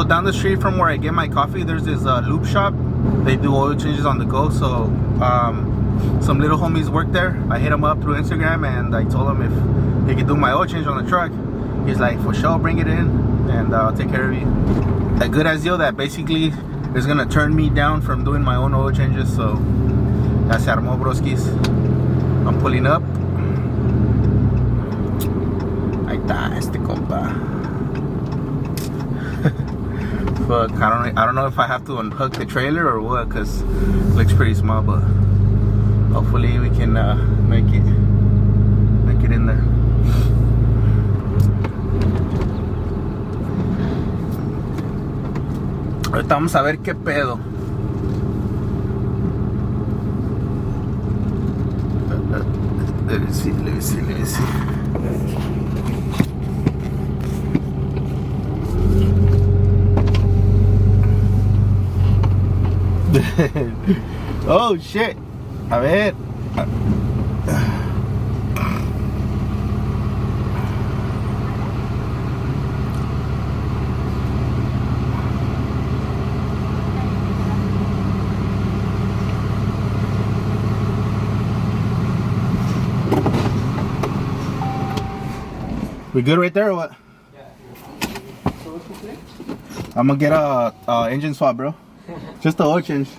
down the street from where I get my coffee, there's this lube shop. They do oil changes on the go. So some little homies work there. I hit them up through Instagram and I told them if they could do my oil change on the truck. He's like, for sure, bring it in and I'll take care of you. A good ass deal that basically is gonna turn me down from doing my own oil changes. So ya se armó, broskis. I'm pulling up. Ahí está este compa. Fuck, I don't know if I have to unhook the trailer or what, cause it looks pretty small, but hopefully we can make it in there. Ahorita vamos a ver qué pedo. Let me see. Oh shit. A ver. We good right there or what? Yeah. So what's the thing? I'm gonna get a engine swap, bro. Just the oil change.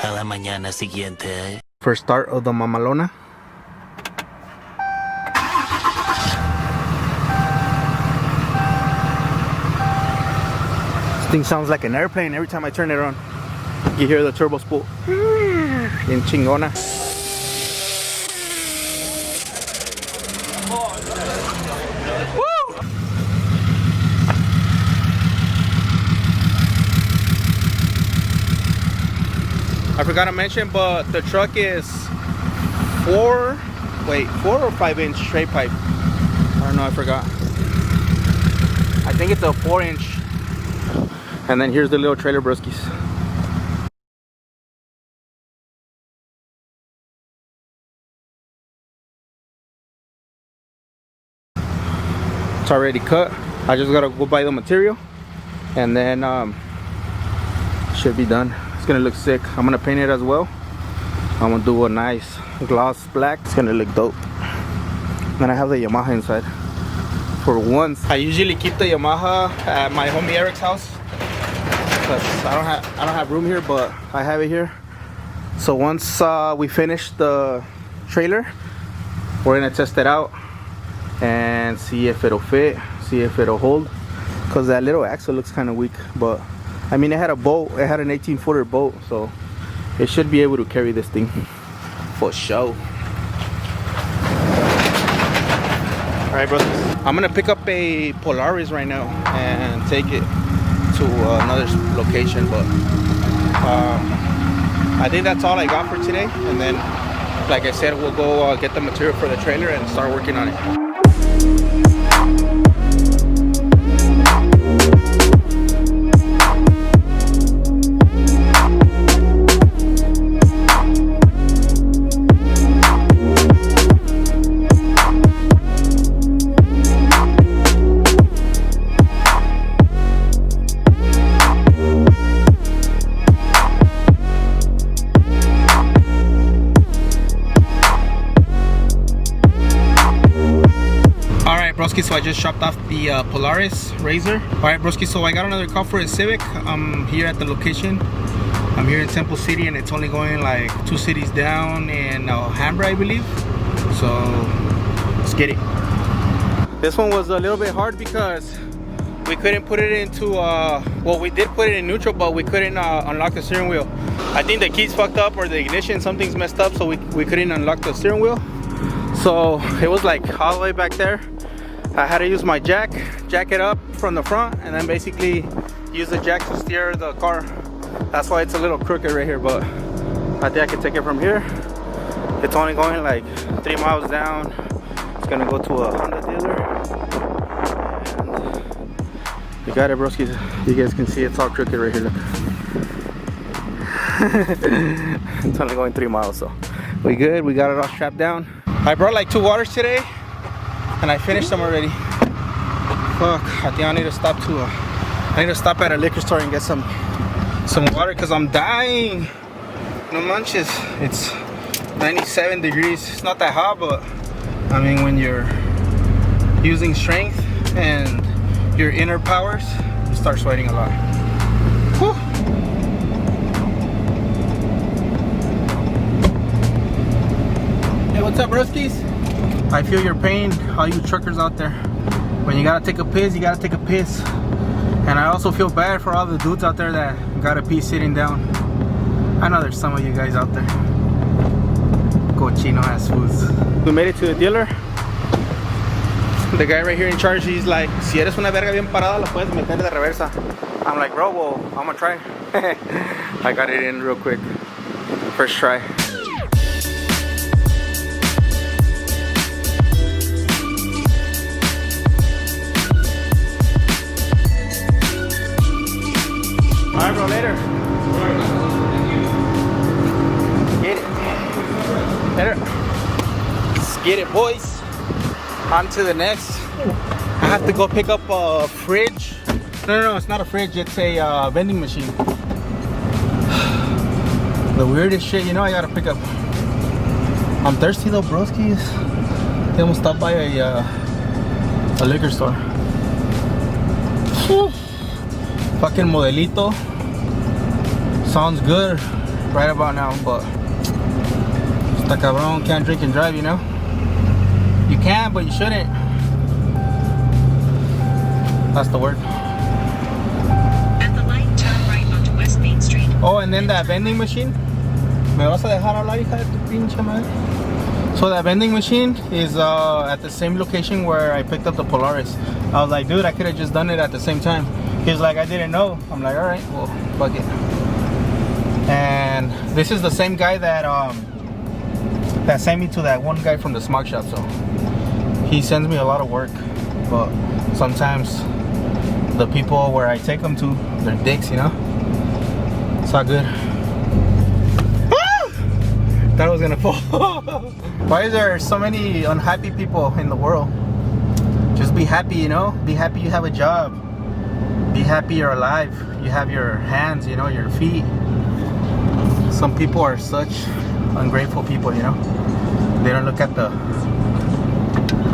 A la mañana siguiente. First start of the mamalona. This thing sounds like an airplane every time I turn it on. You hear the turbo spool. In chingona. I forgot to mention, but the truck is 4 or 5 inch straight pipe. I don't know, I forgot. I think it's a 4 inch. And then here's the little trailer, broskies. It's already cut. I just gotta go buy the material and then should be done. It's gonna look sick. I'm gonna paint it as well. I'm gonna do a nice gloss black. It's gonna look dope. Then I have the Yamaha inside. For once, I usually keep the Yamaha at my homie Eric's house because I don't have room here, but I have it here. So once we finish the trailer, we're gonna test it out and see if it'll fit, see if it'll hold. Cause that little axle looks kind of weak, but I mean, it had a boat. It had an 18-footer boat, so it should be able to carry this thing for sure. All right, brothers. I'm gonna pick up a Polaris right now and take it to another location, but I think that's all I got for today. And then, like I said, we'll go get the material for the trailer and start working on it. Broski, so I just shopped off the Polaris Razor. Alright, broski, so I got another call for a Civic. I'm here at the location. I'm here in Temple City and it's only going like 2 cities down in Alhambra, I believe. So let's get it. This one was a little bit hard because we couldn't put it into well, we did put it in neutral, but we couldn't unlock the steering wheel. I think the keys fucked up or the ignition, something's messed up, so we couldn't unlock the steering wheel. So it was like all the way back there. I had to use my jack it up from the front, and then basically use the jack to steer the car. That's why it's a little crooked right here, but I think I can take it from here. It's only going like 3 miles down. It's gonna go to a Honda dealer. And you got it, broskies. You guys can see it's all crooked right here, look. It's only going 3 miles, so we good. We got it all strapped down. I brought like 2 waters today and I finished them already. Fuck, I think I need to stop to I need to stop at a liquor store and get some water because I'm dying. No manches. It's 97 degrees. It's not that hot, but I mean, when you're using strength and your inner powers, you start sweating a lot. Whew. Hey, what's up, broskies? I feel your pain, all you truckers out there. When you gotta take a piss, you gotta take a piss. And I also feel bad for all the dudes out there that gotta pee sitting down. I know there's some of you guys out there. Cochino ass foods. We made it to the dealer. The guy right here in charge, he's like, si eres una verga bien parada, la puedes meter de reversa. I'm like, bro, well, I'm gonna try. I got it in real quick. First try. Alright, bro, later. Get it. Later. Let's get it, boys. On to the next. I have to go pick up a fridge. No, it's not a fridge. It's a vending machine. The weirdest shit, you know, I gotta pick up. I'm thirsty though, broskies. They almost stopped by a liquor store. Whew. Fucking Modelito. Sounds good right about now, but esta cabrón can't drink and drive, you know? You can, but you shouldn't. That's the word. At the light, turn right onto West Main Street. Oh, and then that vending machine. ¿Me vas a dejar hablar, hija de tu pinche madre? So that vending machine is at the same location where I picked up the Polaris. I was like, dude, I could have just done it at the same time. He's like, I didn't know. I'm like, all right, well, fuck it. And this is the same guy that that sent me to that one guy from the smog shop. So he sends me a lot of work, but sometimes the people where I take them to, they're dicks, you know. It's all good. Thought I was gonna fall. Why is there so many unhappy people in the world? Just be happy, you know. Be happy you have a job. Be happy you're alive. You have your hands, you know, your feet. Some people are such ungrateful people, you know. They don't look at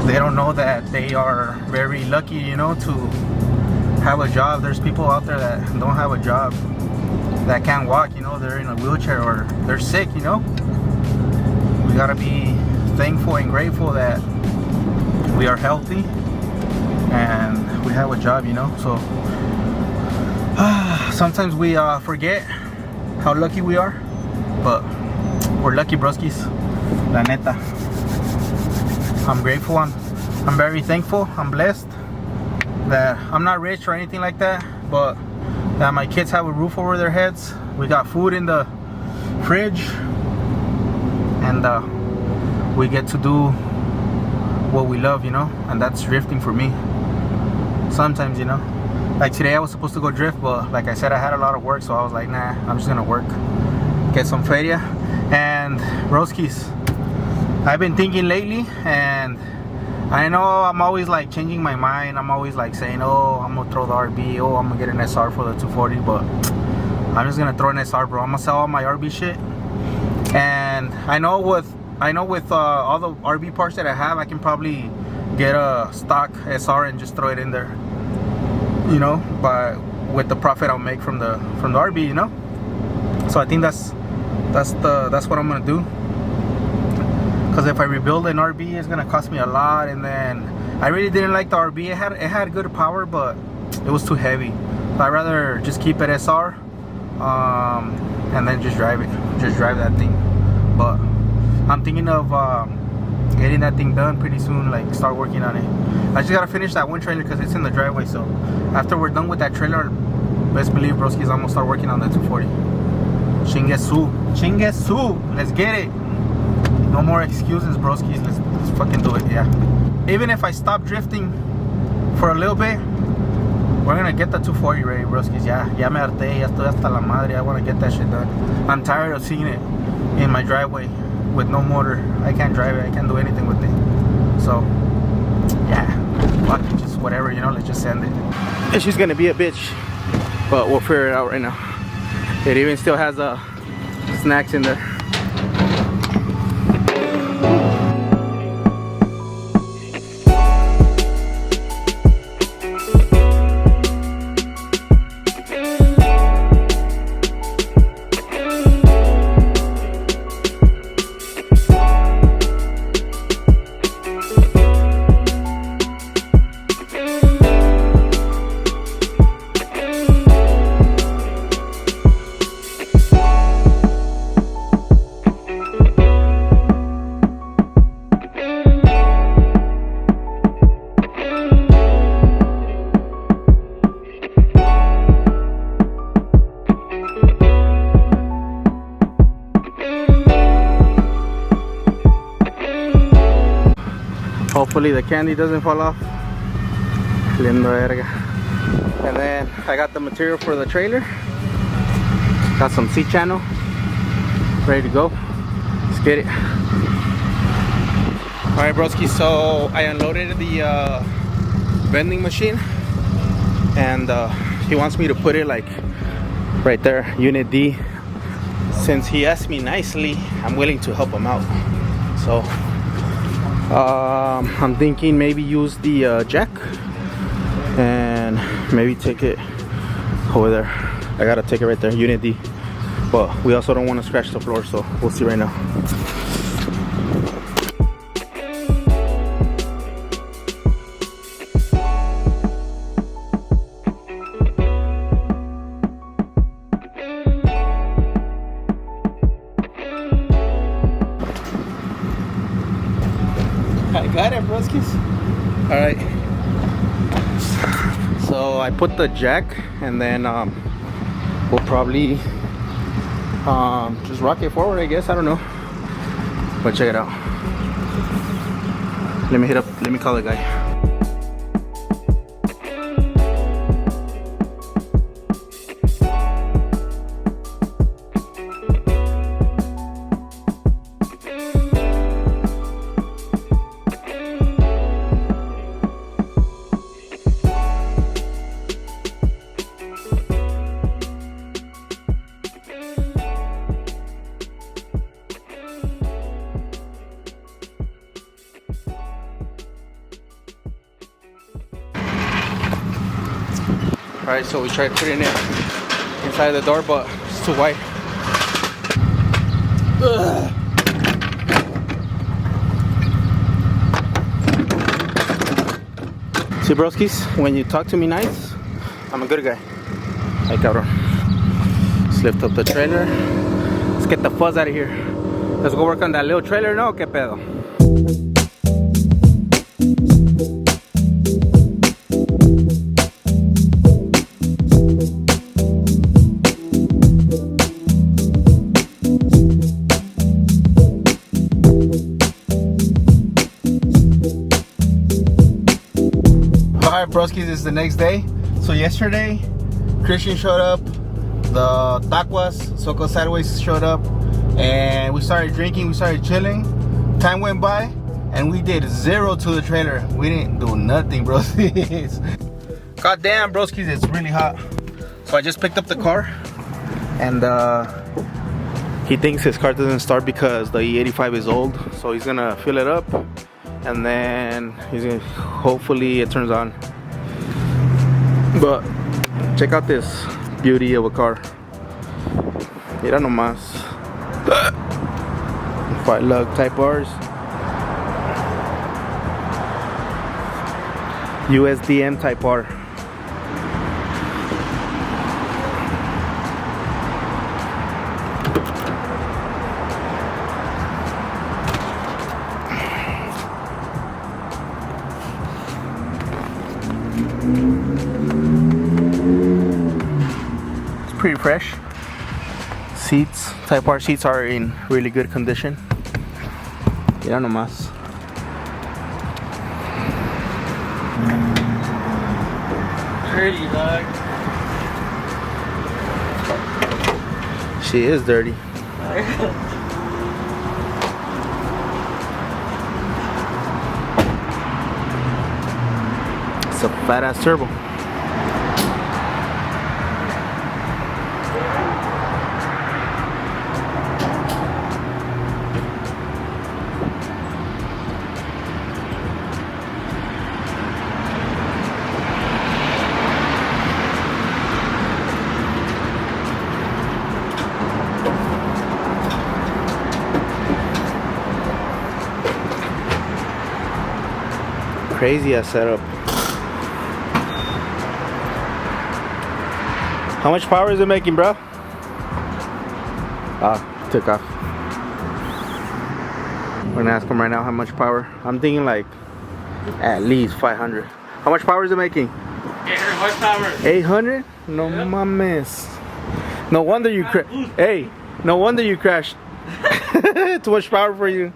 they don't know that they are very lucky, you know, to have a job. There's people out there that don't have a job, that can't walk, you know, they're in a wheelchair or they're sick, you know. We gotta be thankful and grateful that we are healthy and we have a job, you know. So sometimes we forget how lucky we are, but we're lucky, broskies. La neta. I'm grateful. I'm very thankful. I'm blessed that I'm not rich or anything like that, but that my kids have a roof over their heads. We got food in the fridge, and we get to do what we love, you know, and that's drifting for me. Sometimes, you know, like today I was supposed to go drift, but like I said, I had a lot of work, so I was like, nah, I'm just gonna work, get some feria. And broskies, I've been thinking lately, and I know I'm always like changing my mind. I'm always like saying, oh, I'm gonna throw the RB, oh, I'm gonna get an SR for the 240, but I'm just gonna throw an SR, bro. I'm gonna sell all my RB shit. And I know with all the RB parts that I have, I can probably get a stock SR and just throw it in there, you know, but with the profit I'll make from the RB, you know. So I think that's what I'm gonna do. Because if I rebuild an RB, it's gonna cost me a lot, and then I really didn't like the RB. It had good power, but it was too heavy. So I'd rather just keep it SR, and then just drive that thing. But I'm thinking of getting that thing done pretty soon, like start working on it. I just gotta finish that one trailer because it's in the driveway. So after we're done with that trailer, best believe, broskies, I'm gonna start working on the 240. Chingesu, let's get it. No more excuses, broskies. Let's fucking do it. Yeah. Even if I stop drifting for a little bit, we're gonna get the 240 ready, broskies. Ya me harté, ya estoy hasta la madre. I wanna get that shit done. I'm tired of seeing it in my driveway with no motor. I can't drive it. I can't do anything with it. So yeah, fuck it, just whatever, you know. Let's just send it. And she's gonna be a bitch. but we'll figure it out right now. It even still has snacks in there. Hopefully the candy doesn't fall off. Lindo verga. And then I got the material for the trailer. Got some C-channel ready to go. Let's get it. Alright broski, so I unloaded the vending machine, and he wants me to put it like right there, unit D. Since he asked me nicely, I'm willing to help him out. So I'm thinking maybe use the jack and maybe take it over there. I gotta take it right there, unit D. But we also don't want to scratch the floor, so we'll see right now. I got it, broskies. Alright. So I put the jack, and then we'll probably just rock it forward, I guess. I don't know. But check it out. Let me call the guy. Alright, so we tried putting it inside the door, but it's too wide. Ugh. See broskis, when you talk to me nice, I'm a good guy. Ay cabrón. Let's lift up the trailer. Let's get the fuzz out of here. Let's go work on that little trailer, no? ¿Qué pedo? Alright broskies, this is the next day. So yesterday Christian showed up, the Taquas, Soco Sideways showed up, and we started drinking, we started chilling. Time went by and we did zero to the trailer. We didn't do nothing, broskies. God damn broskies, it's really hot. So I just picked up the car, and he thinks his car doesn't start because the E85 is old. So he's gonna fill it up, and then he's gonna, hopefully it turns on. But check out this beauty of a car. Mira nomás. 5 lug Type R's. USDM Type R. Pretty fresh. Seats, Type R seats are in really good condition. Mira nomás. Dirty dog. She is dirty. It's a fat ass turbo. Crazy ass setup. How much power is it making, bro? Ah, took off. We're gonna ask him right now how much power. I'm thinking like at least 500. How much power is it making? 800 horsepower. 800? No mames. No wonder you Hey, no wonder you crashed. Too much power for you.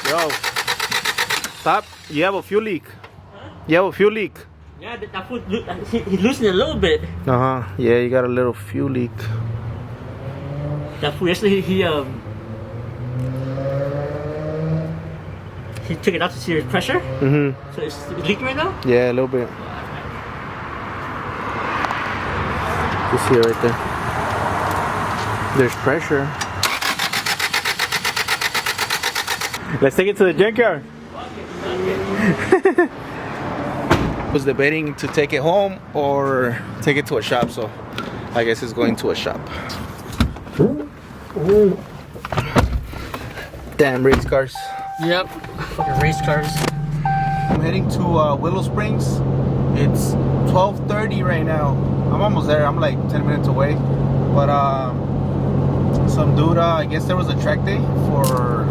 Yo, stop. You have a fuel leak. You have a fuel leak. Yeah, that foot, he loosened a little bit. Uh-huh. Yeah, you got a little fuel leak. That foot, yesterday he took it out to see the pressure. Mm-hmm. So it's leaking right now? Yeah, a little bit. You see it right there. There's pressure. Let's take it to the junkyard. Was debating to take it home or take it to a shop, so I guess it's going to a shop. Damn race cars. Yep. Fucking race cars. I'm heading to Willow Springs. It's 12:30 right now. I'm almost there. I'm like 10 minutes away. But some dude, I guess there was a track day for,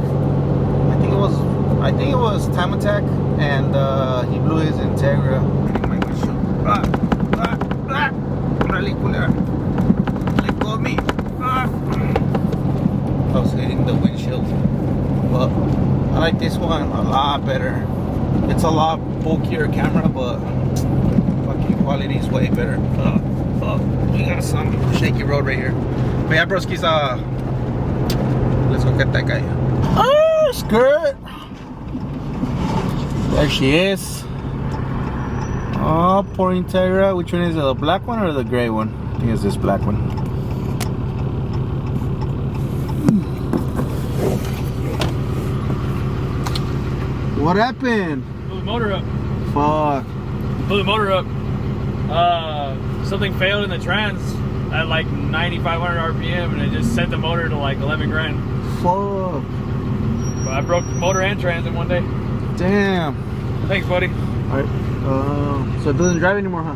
I think it was Time Attack, and he blew his Integra. My windshield. Let go of me. I was hitting the windshield. But I like this one a lot better. It's a lot bulkier camera, but fucking quality is way better. We got some shaky road right here. But yeah, broskies, let's go get that guy. Oh, skirt. There she is. Oh, poor Integra. Which one is it? The black one or the gray one? I think it's this black one. What happened? Blew the motor up. Fuck. Blew the motor up. Something failed in the trans at like 9,500 RPM, and it just sent the motor to like 11 grand. Fuck. But I broke motor and trans in one day. Damn. Thanks, buddy. Alright. So it doesn't drive anymore, huh?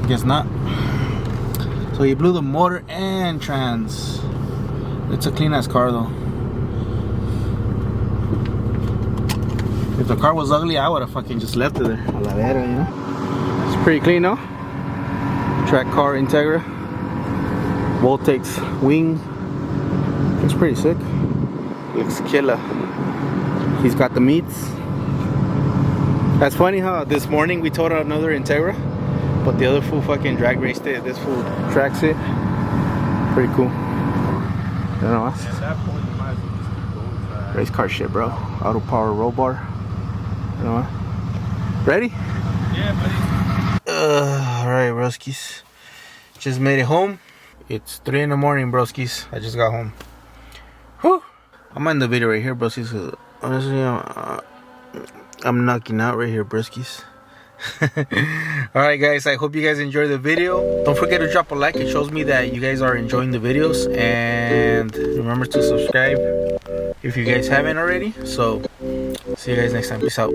Guess not. So he blew the motor and trans. It's a clean ass car though. If the car was ugly, I would have fucking just left it there. A la vera, you know? It's pretty clean, no? Track car Integra. Voltate's wing. Looks pretty sick. Looks killer. He's got the meats. That's funny how this morning we towed another Integra, but the other fool fucking drag raced it. This fool tracks it. Pretty cool. You know what? At that point, you might as well just keep going fast. Race car shit, bro. Auto power roll bar. You know what? Ready? Yeah, buddy. Alright, broskies. Just made it home. It's 3 in the morning, broskies. I just got home. Whew. I'm in the video right here, broskies. Honestly, I'm knocking out right here, broskies. Alright guys, I hope you guys enjoyed the video. Don't forget to drop a like. It shows me that you guys are enjoying the videos, and remember to subscribe if you guys haven't already. So see you guys next time. Peace out.